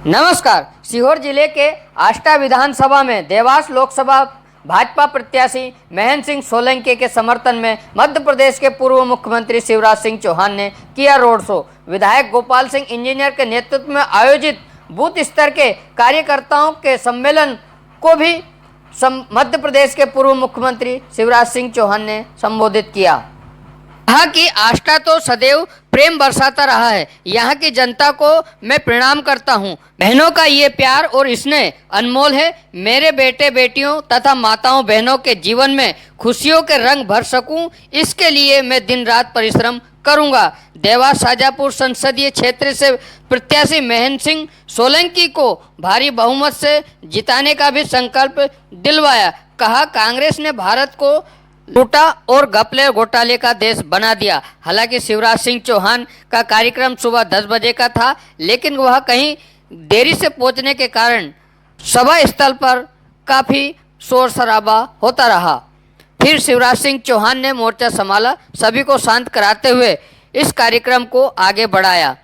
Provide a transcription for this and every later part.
नमस्कार। सीहोर जिले के आष्टा विधानसभा में देवास लोकसभा भाजपा प्रत्याशी महेंद्र सिंह सोलंकी के समर्थन में मध्य प्रदेश के पूर्व मुख्यमंत्री शिवराज सिंह चौहान ने किया रोड शो। विधायक गोपाल सिंह इंजीनियर के नेतृत्व में आयोजित बूथ स्तर के कार्यकर्ताओं के सम्मेलन को भी मध्य प्रदेश के पूर्व मुख्यमंत्री शिवराज सिंह चौहान ने संबोधित किया। कहा कि आष्टा तो सदैव प्रेम बरसाता रहा है। यहाँ की जनता को मैं प्रणाम करता हूँ। बहनों का ये प्यार और स्नेह अनमोल है। मेरे बेटे बेटियों तथा माताओं बहनों के जीवन में खुशियों के रंग भर सकूं, इसके लिए मैं दिन रात परिश्रम करूंगा। देवास शाजापुर संसदीय क्षेत्र से प्रत्याशी महेंद्र सिंह सोलंकी को भारी बहुमत से जिताने का भी संकल्प दिलवाया। कहा, कांग्रेस ने भारत को लूटा और घपले घोटाले का देश बना दिया। हालांकि शिवराज सिंह चौहान का कार्यक्रम सुबह 10 बजे का था, लेकिन वह कहीं देरी से पहुंचने के कारण सभा स्थल पर काफ़ी शोर शराबा होता रहा। फिर शिवराज सिंह चौहान ने मोर्चा संभाला, सभी को शांत कराते हुए इस कार्यक्रम को आगे बढ़ाया।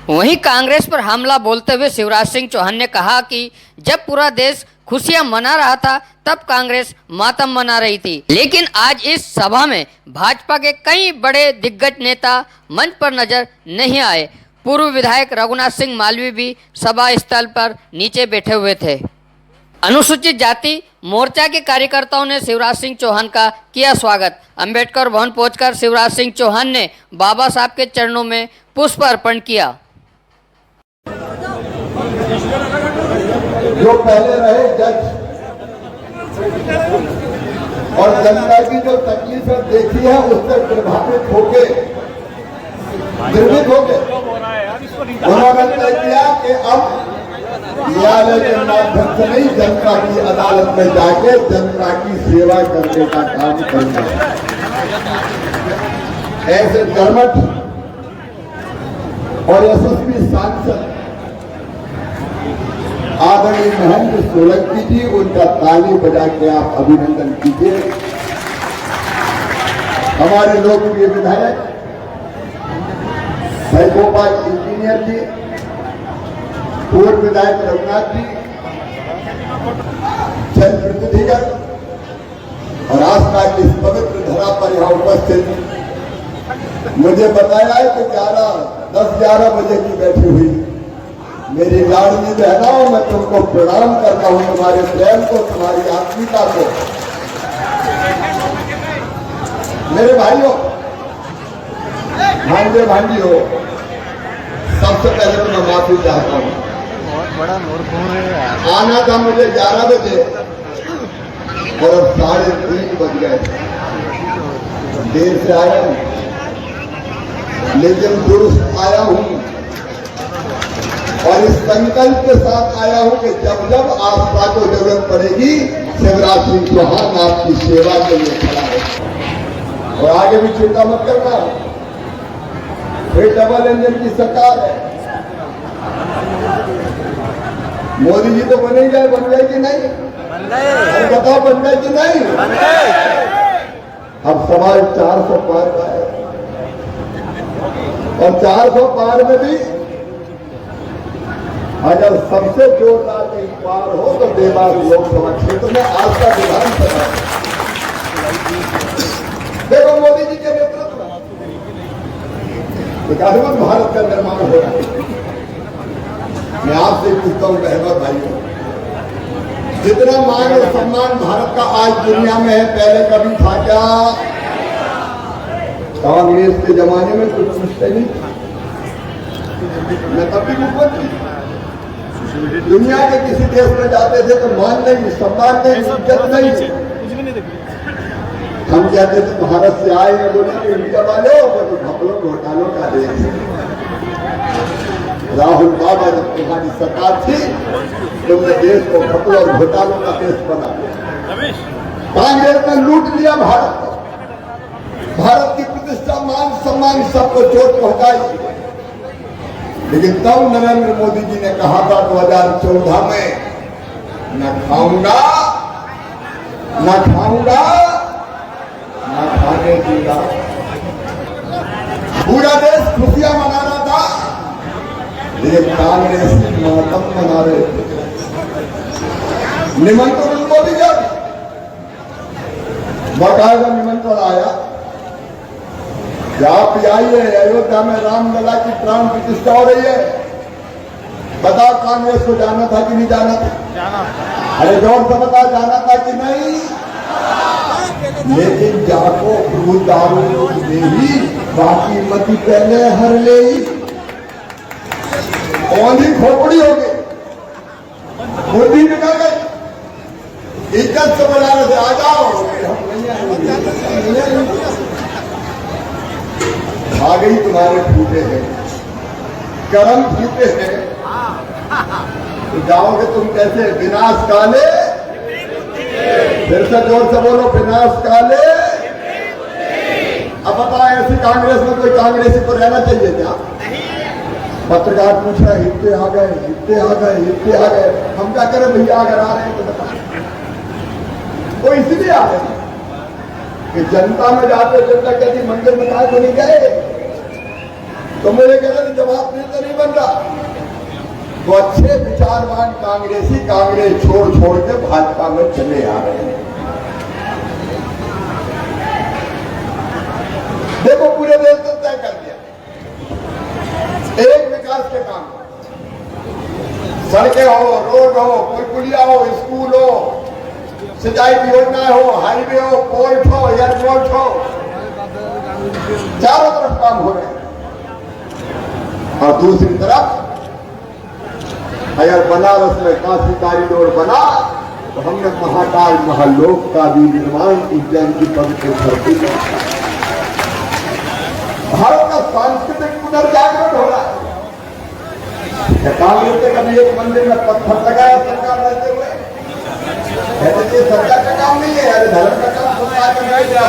वहीं कांग्रेस पर हमला बोलते हुए शिवराज सिंह चौहान ने कहा कि जब पूरा देश खुशियां मना रहा था तब कांग्रेस मातम मना रही थी। लेकिन आज इस सभा में भाजपा के कई बड़े दिग्गज नेता मंच पर नजर नहीं आए। पूर्व विधायक रघुनाथ सिंह मालवीय भी सभा स्थल पर नीचे बैठे हुए थे। अनुसूचित जाति मोर्चा के कार्यकर्ताओं ने शिवराज सिंह चौहान का किया स्वागत। अंबेडकर भवन पहुंचकर शिवराज सिंह चौहान ने बाबा साहब के चरणों में पुष्प अर्पण किया। जो पहले रहे जज और जनता की जो तकलीफें देखी है उससे प्रभावित होके निर्मित हो गए, उन्होंने तय किया कि अब न्यायालय के माध्यम से नहीं, जनता की अदालत में जाके जनता की सेवा करने का काम करेंगे। ऐसे कर्मठ और यशस्वी सांसद आदरणीय महेंद्र सोलंकी जी, उनका ताली बजा के आप अभिनंदन कीजिए। हमारे लोकप्रिय विधायक भाई गोपाल इंजीनियर जी, पूर्व विधायक रघुनाथ जी, जनप्रतिनिधिगण और आस्था की इस पवित्र धरा पर यहाँ उपस्थित, मुझे बताया है कि 10-11 बजे की बैठी हुई मेरी लाडली बहनों, मैं तुमको प्रणाम करता हूं, तुम्हारे प्रेम को, तुम्हारी आत्मीयता को। मेरे भाइयों, भांजे भांजियों, सबसे पहले तो मैं माफी चाहता हूं। बहुत बड़ा मूर्ख है। आना था मुझे 11 बजे और अब 3:30 बज गए। देर से आया हूं, लेकिन दुरुस्त आया हूं और इस संकल्प के साथ आया हूं कि जब जब आस्था को जरूरत पड़ेगी, शिवराज सिंह चौहान आपकी सेवा के लिए खड़ा है। और आगे भी चिंता मत करना, फिर डबल इंजन की सरकार है। मोदी जी तो बन ही गए, बन गए कि नहीं? अरे बताओ, बन गए कि नहीं? अब सवाल 400 पार का है, और 400 पार में भी अगर सबसे जोरदार एक पार हो तो देवास लोकसभा क्षेत्र में आज का विधानसभा। देखो, मोदी जी के नेतृत्व में एक अद्भुत भारत का निर्माण हो रहा है। मैं आपसे पूछता हूं बहनों भाइयों, जितना मान और सम्मान भारत का आज दुनिया में है, पहले कभी था क्या? कांग्रेस के जमाने में कुछ पूछते नहीं, मैं तब भी मुख्यमंत्री, दुनिया के किसी देश में जाते थे तो मान नहीं, सम्मान नहीं, इज्जत नहीं। हम कहते थे भारत से आए हैं, बोले कि इंडिया वाले हो, तो घपलों घोटालों का देश है। राहुल बाबा, जब तुम्हारी सरकार थी, तुमने देश को घपलों और घोटालों का देश बना दिया। कांग्रेस ने लूट लिया भारत को, भारत की प्रतिष्ठा, मान सम्मान सबको चोट पहुंचाई। लेकिन तब नरेंद्र मोदी जी ने कहा था 2014 में, न खाऊंगा, न खाऊंगा, न खाने दूंगा। पूरा देश खुशियां मना रहा था, ये कांग्रेसी मातम मना रहे थे। निमंत्रण उनको भी दिया, बाकायदा निमंत्रण आया कि आप भी आइए, अयोध्या में रामलला की प्राण प्रतिष्ठा हो रही है। बताओ कांग्रेस को जाना था कि नहीं जाना था? अरे जोर से बता, जाना था कि नहीं? लेकिन जाको दारू देवी बाकी मती पहले हर ले, औंधी खोपड़ी हो गई, बुद्धि निकल गई, इज्जत से बनाने से आ जाओ, हम नहीं आएंगे। आ गई तुम्हारे फूटे हैं, कर्म फूटे हैं, तो जाओगे तुम कैसे? विनाश काले, फिर से जोर से बोलो, विनाश काले। अब बताओ, ऐसी कांग्रेस में कोई कांग्रेसी को रहना चाहिए क्या? पत्रकार पूछ रहा है, इतने आ गए, इतने आ गए, इतने आ गए, हम क्या करें भैया? अगर आ रहे हैं तो बताओ। वो इसलिए आ रहे कि जनता में जाते, जनता कहती मंदिर में काय को नहीं गए, तो मुझे कह रहे जवाब देते नहीं बनता। तो अच्छे विचारवान कांग्रेसी कांग्रेस छोड़ छोड़ के भाजपा में चले आ रहे हैं। देखो, पूरे देश ने तय कर दिया एक विकास के काम, सड़कें हो, रोड हो, पुल पुलिया हो, स्कूल हो, सिंचाई की योजनाएं हो, हाईवे हो, पोर्ट हो, एयरपोर्ट हो, चारों तरफ काम हो रहे हैं। और दूसरी तरफ अगर बनारस में काशी कॉरिडोर बना, तो हमने महाकाल महालोक का भी निर्माण उज्जैन की पवित्र धरती में। भारत का सांस्कृतिक पुनर्जागरण हो रहा है। कांग्रेस ने कभी एक मंदिर में पत्थर लगाया सरकार रहते हुए? कहते ये सरकार का काम नहीं है, अरे धर्म का काम सरकार का नहीं है।